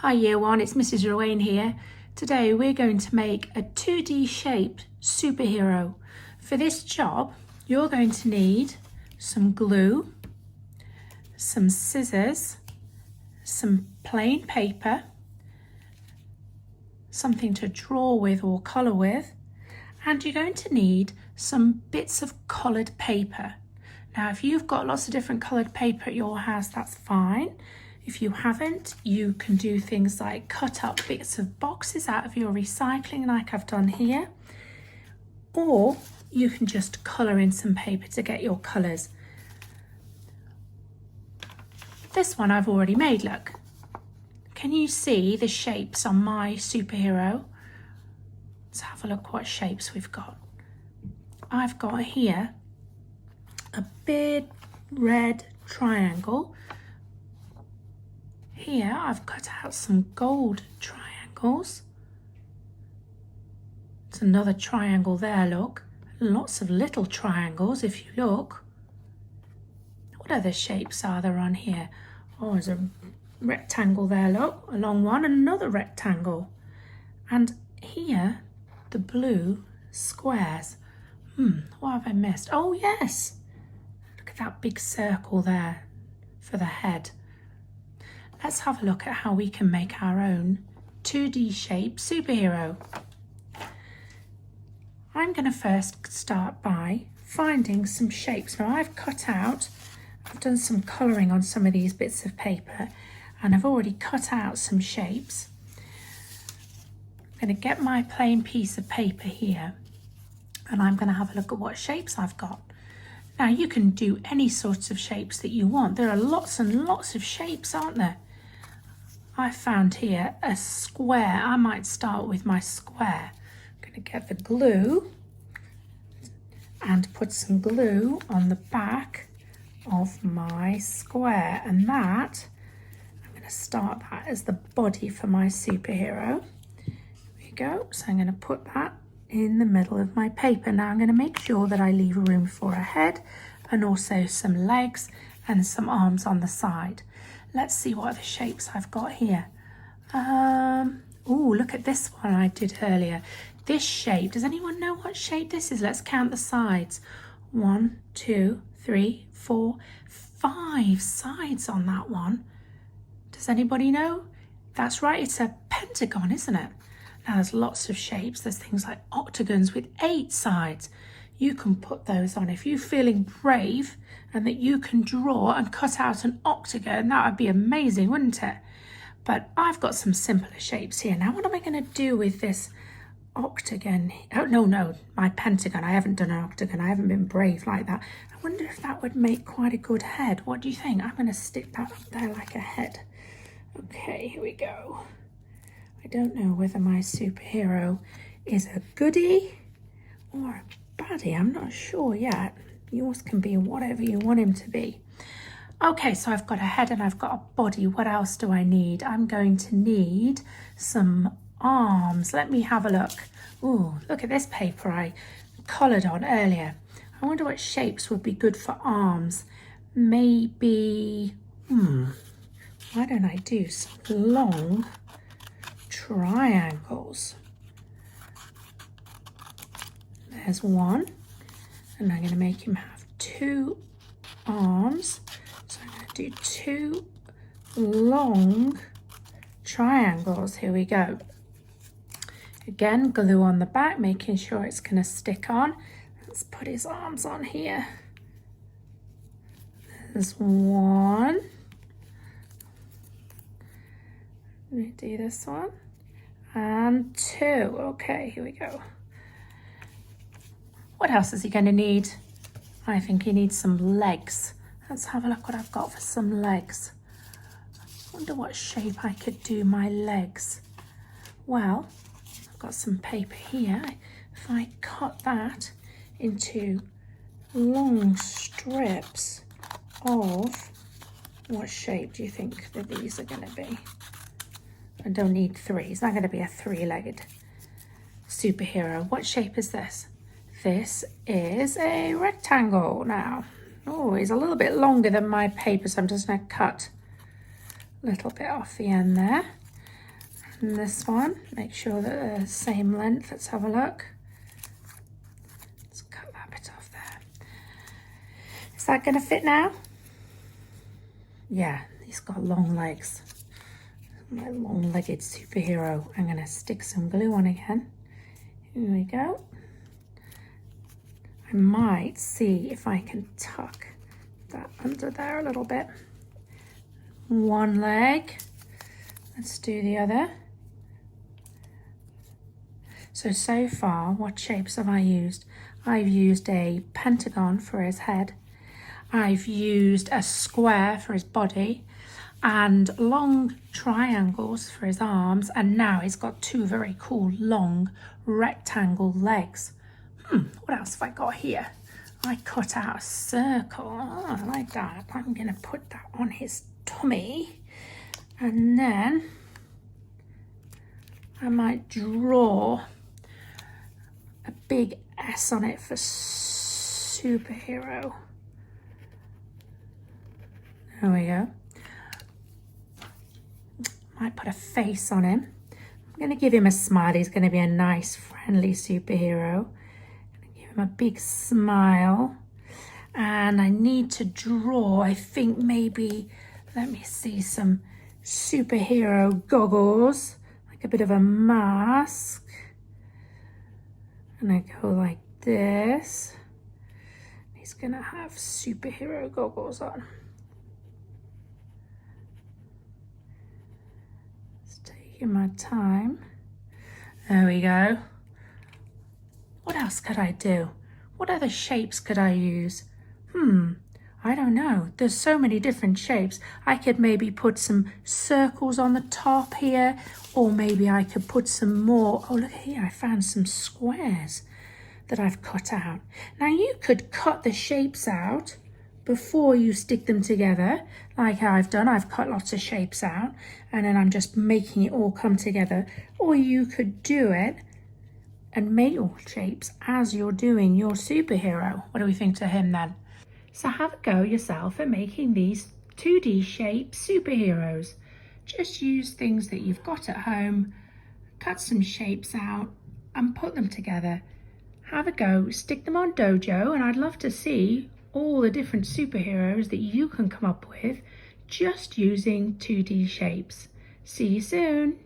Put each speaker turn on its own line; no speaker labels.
Hi Year 1, it's Mrs. Rowan here. Today we're going to make a 2D shaped superhero. For this job, you're going to need some glue, some scissors, some plain paper, something to draw with or colour with, and you're going to need some bits of coloured paper. Now, if you've got lots of different coloured paper at your house, that's fine. If you haven't, you can do things like cut up bits of boxes out of your recycling like I've done here, or you can just colour in some paper to get your colours. This one I've already made, look. Can you see the shapes on my superhero? Let's have a look what shapes we've got. I've got here a big red triangle. Here I've cut out some gold triangles. There's another triangle there, look. Lots of little triangles if you look. What other shapes are there on here? Oh, there's a rectangle there, look, a long one, and another rectangle. And here, the blue squares. What have I missed? Oh yes, look at that big circle there for the head. Let's have a look at how we can make our own 2D shape superhero. I'm going to first start by finding some shapes. Now I've done some colouring on some of these bits of paper, and I've already cut out some shapes. I'm going to get my plain piece of paper here, and I'm going to have a look at what shapes I've got. Now you can do any sorts of shapes that you want. There are lots and lots of shapes, aren't there? I found here a square. I might start with my square. I'm going to get the glue and put some glue on the back of my square, and that I'm going to start that as the body for my superhero. There we go. So I'm going to put that in the middle of my paper. Now I'm going to make sure that I leave room for a head and also some legs and some arms on the side. Let's see what other shapes I've got here. Oh, look at this one I did earlier. This shape, does anyone know what shape this is? Let's count the sides. 1, 2, 3, 4, 5 sides on that one. Does anybody know? That's right, it's a pentagon, isn't it? Now there's lots of shapes. There's things like octagons with 8 sides. You can put those on. If you're feeling brave and that you can draw and cut out an octagon, that would be amazing, wouldn't it? But I've got some simpler shapes here. Now what am I going to do with this octagon? Oh, no, my pentagon. I haven't done an octagon. I haven't been brave like that. I wonder if that would make quite a good head. What do you think? I'm going to stick that up there like a head. Okay, here we go. I don't know whether my superhero is a goodie or a baddie. I'm not sure yet. Yours can be whatever you want him to be. Okay, so I've got a head and I've got a body. What else do I need? I'm going to need some arms. Let me have a look. Ooh, look at this paper I coloured on earlier. I wonder what shapes would be good for arms. Maybe, why don't I do some long triangles? There's one, and I'm going to make him have 2 arms. So I'm going to do 2 long triangles. Here we go. Again, glue on the back, making sure it's going to stick on. Let's put his arms on here. There's 1. Let me do this one. And 2. Okay, here we go. What else is he going to need? I think he needs some legs. Let's have a look what I've got for some legs. I wonder what shape I could do my legs. Well, I've got some paper here. If I cut that into long strips of, what shape do you think that these are going to be? I don't need 3. It's not going to be a 3-legged superhero. What shape is this? This is a rectangle now. Oh, it's a little bit longer than my paper, so I'm just going to cut a little bit off the end there. And this one, make sure that they're the same length. Let's have a look. Let's cut that bit off there. Is that going to fit now? Yeah, he's got long legs. My long-legged superhero. I'm going to stick some glue on again. Here we go. I might see if I can tuck that under there a little bit. One leg. Let's do the other. So far, what shapes have I used? I've used a pentagon for his head. I've used a square for his body and long triangles for his arms. And now he's got two very cool long rectangle legs. What else have I got here? I cut out a circle. Oh, I like that. I'm going to put that on his tummy. And then I might draw a big S on it for superhero. There we go. Might put a face on him. I'm going to give him a smile. He's going to be a nice, friendly superhero. Give him a big smile. And I need to draw, I think maybe, let me see, some superhero goggles. Like a bit of a mask. And I go like this. He's going to have superhero goggles on. My time. There we go. What else could I do? What other shapes could I use? I don't know. There's so many different shapes. I could maybe put some circles on the top here, or maybe I could put some more. Oh, look here, I found some squares that I've cut out. Now you could cut the shapes out before you stick them together, like how I've done. I've cut lots of shapes out and then I'm just making it all come together. Or you could do it and make your shapes as you're doing your superhero. What do we think to him then? So have a go yourself at making these 2D shape superheroes. Just use things that you've got at home, cut some shapes out and put them together. Have a go, stick them on Dojo, and I'd love to see all the different superheroes that you can come up with just using 2D shapes. See you soon.